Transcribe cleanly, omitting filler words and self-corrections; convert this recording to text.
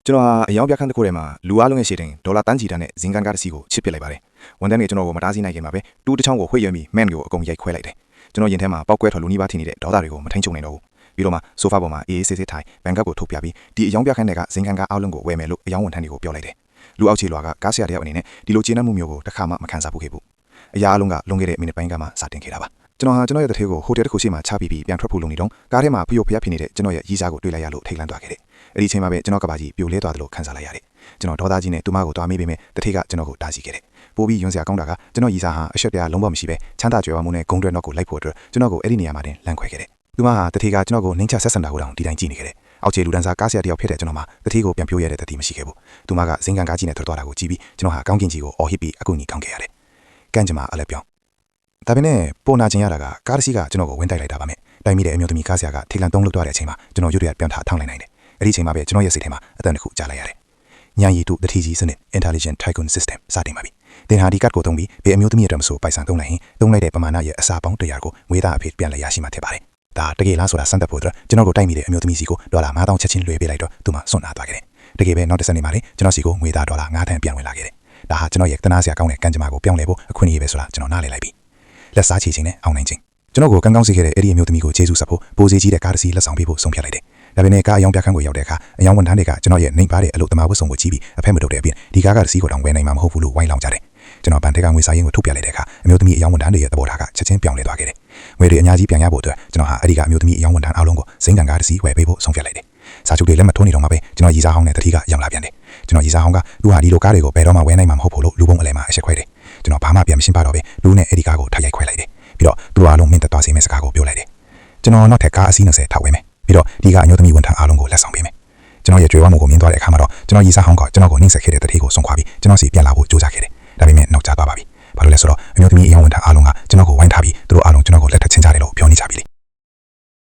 ကျွန်တော်ဟာအယောင်ပြခန်းတစ်ခုထဲမှာလူအားလုံးရဲ့ရှေ့တင်ဒေါ်လာတန်းချီတန်းနဲ့ဇင်ကန်ကားတစ်စီးကိုချစ်ပစ်လိုက်ပါတယ်ဝန်ထမ်းတွေကျွန်တော်ကိုမတားဆီးနိုင်ခင်မှာပဲတူးတစ်ချောင်းကိုဝှေ့ရမိမန်ကိုအကုန်ရိုက်ခွဲလိုက်တယ်ကျွန်တော်ရင်ထဲမှာပောက်ကွဲထွက်လူနီးပါးထင်နေတဲ့ဒေါသတွေကိုမထိန်ချုပ်နိုင်တော့ဘူးပြီးတော့မှဆိုဖာပေါ်မှာအေးအေးဆေးဆေးထိုင်ဘန်ကတ်ကိုထုတ်ပြပြီးဒီအယောင်ပြခန်းတွေကဇင်ကန်ကားအားလုံးကိုဝယ်မယ်လို့အယောင်ဝန်ထမ်းတွေကိုပြောလိုက်တယ်လူအောက်ခြေလွာကကားဆရာတယောက်အနေနဲ့ဒီလိုကျေနပ်မှုမျိုးကိုတစ်ခါမှမခံစားဘူးခဲ့ဘူးအရာအလုံးကလွန်ခဲ့တဲ့မိနစ်ပိုင်းကမှစတင်ခဲ့တာပါကျွန်တော်ဟာကျွန်တော်ရဲ့တထေးကိုဟိုတယ်တစ်ခုရှိမှချပြီးပြန်ထွက်ဖို့လုပ်နေတော့ကားထဲမှာဖျို့ဖျက်ဖြစ်နေတဲ့ကျွန်တော်ရဲ့ရီးစားကိုတွေ့လိုက်ရလို့ထိတ်လန့်သွားခဲ့တယ်အဲ့ဒီချိန်မှာပဲကျွန်တော်ကဘာကြီးပြိုလဲသွားတယ်လို့ခံစားလိုက်ရတယ်ကျွန်တော်ဒေါသကြီးနဲ့သူမကိုတွားမိပေမဲ့တထေးကကျွန်တော်ကိုတားဆီးခဲ့တယ်ပိုပြီးယွန်းစရာကောင်းတာကကျွန်တော်ရီးစားဟာအရှက်တရားလုံးဝမရှိပဲချမ်းသာကြွယ်ဝမှုနဲ့ဂုံတွဲနောက်ကိုလိုက်ဖို့အတွက်ကျွန်တော်ကိုအဲ့ဒီနေရာမှာတင်လန့်ခွဲခဲ့တယ်သူမဟာတထေးကကျွန်တော်ကိုနှိမ့်ချဆက်ဆံတာကိုတောင်ဒီတိုင်းကြည့်နေခဲ့တယ်အောက်ခြေလူဒန်းစားကားဆရာတယောက်ဖြစ်တဲ့ကျွန်တော်မှာတထေးကိုပြန်ပြိုးရတဲ့တတိမရှိခဲ့ဘူးသူမကဇင်ကန်ကားကြီးနဲ့ထွက်သွားတာကိုကြည့်ပြီးကျွန်တော်ဟာကောင်းကင်ကြီးကိုအော်ဟစ်ပြီးအကူအညီကောင်းခဲ့ရတယ်ကန့်ကြမှာအလဲပြောင်းဒါပေမဲ့ပေါ်နာကျင်ရတာကကားတစ်စီးကကျွန်တော်ကိုဝင်းတိုက်လိုက်တာပါမယ်တိုင်မိတဲ့အမျိုးသမီးကားဆရာကထိတ်လန့်တုံးလွတ်သွားတဲ့အချိန်မှာကျွန်တော်ရွတ်ရပြန်ထားထောင်းလိုက်နိုင်တယ်အဲ့ဒီချိန်မှာပဲကျွန်တော်ရဲ့စိတ်ထဲမှာအတန်တစ်ခုကြားလိုက်ရတယ်ညံရီတုတတိကြီးစနစ် Intelligent Tycoon System စတင်ပါပြီသင်ဟာဒီကတ်ကိုသုံးပြီးဘယ်အမျိုးသမီးအတွက်မဆိုပိုက်ဆံသုံးလိုက်ရင်သုံးလိုက်တဲ့ပမာဏရဲ့အစာပေါင်း100ကိုငွေသားအဖြစ်ပြန်လည်ရရှိမှာဖြစ်ပါတယ်ဒါတကယ်လားဆိုတာစမ်းသပ်ဖို့အတွက်ကျွန်တော်ကိုတိုက်မိတဲ့အမျိုးသမီးစီကိုဒေါ်လာ9000ချက်ချင်းလွှဲပေးလိုက်တော့သူမှစွန့်နာသွားခဲ့တယ်တကယ်ပဲနောက်တစ်စနေမှာလေကျွန်တော်စီကိုငွေသားဒေါ်လာ9000ပြန်ဝင်လာခဲ့တယ်ဒါဟာကျွန်တော်ရဲ့တနာစရာကောင်းတဲ့ကံကြမ္မာကိုပြောင်းလဲဖို့အခွင့်အရေးပဲဆိုတာကျွန်တော်နားလည်လိုက်ပြီလက်စားချေခြင်းနဲ့အောင်နိုင်ခြင်းကျွန်တော်ကိုကန်းကောင်းစေခဲ့တဲ့အဲ့ဒီအမျိုးသမီးကိုကျေးဇူးဆက်ဖို့ပိုးစေးကြီးတဲ့ကားတစ်စီးလက်ဆောင်ပေးဖို့ဆုံးဖြတ်လိုက်တယ်။ဒါပေမဲ့ကားအယောင်ပြခန်းကိုရောက်တဲ့အခါအယောင်ဝန်ထမ်းတွေကကျွန်တော်ရဲ့နှိမ်ပါတဲ့အလုပ်သမားဝတ်စုံကိုကြည့်ပြီးအဖက်မတုတ်တဲ့အပြင်ဒီကားကတစ်စီးကိုတောင်ဝယ်နိုင်မှာမဟုတ်ဘူးလို့ဝိုင်းလောင်ကြတယ်။ကျွန်တော်ဗန်ထက်ကငွေစာရင်းကိုထုတ်ပြလိုက်တဲ့အခါအမျိုးသမီးအယောင်ဝန်ထမ်းတွေရဲ့သဘောထားကချက်ချင်းပြောင်းလဲသွားခဲ့တယ်။ငွေတွေအများကြီးပြန်ရဖို့အတွက်ကျွန်တော်ဟာအဲ့ဒီကအမျိုးသမီးအယောင်ဝန်ထမ်းအားလုံးကိုစိမ့်ကန်ကားတစ်စီးဝယ်ပေးဖို့ဆုံးဖြတ်လိုက်တယ်။စာချုပ်တွေလက်မှတ်ထိုးနေတော့မှပဲကျွန်တော်ရီစားဟောင်းနဲ့တတိကရောက်လာပြန်တယ်။ကျွန်တော်ရီစားဟောင်းကသူဟာဒီလိုကားတွေကိုဘယ်တော့မှဝယ်နိုင်မှာမဟုတ်ဘူးလို့လူပုံအလဲမှာအချက်ခွဲတယ်။ကျွန်တော်ဘာမှပြန်မရှင်းပါတော့ပဲလူနဲ့အဲ့ဒီကားကိုထားရိုက်ခွဲလိုက်တယ်။ပြီးတော့သူတို့အားလုံးမင်းသက်သွားစေမယ့်စကားကိုပြောလိုက်တယ်ကျွန်တော်နောက်ထပ်ကားအစီး20ထောက်ဝဲမယ်ပြီးတော့ဒီကအမျိုးသမီးဝန်ထမ်းအားလုံးကိုလက်ဆောင်ပေးမယ်ကျွန်တော်ရဲ့ကြွေးဝမှုကိုမြင်သွားတဲ့အခါမှာတော့ကျွန်တော်ရီစားဟောင်းကကျွန်တော်ကိုနှိမ့်ဆက်ခဲ့တဲ့တတိကိုဆုံးခွာပြီးကျွန်တော်စီပြန်လာဖို့ကြိုးစားခဲ့တယ်ဒါပေမဲ့နောက်ကျသွားပါပြီ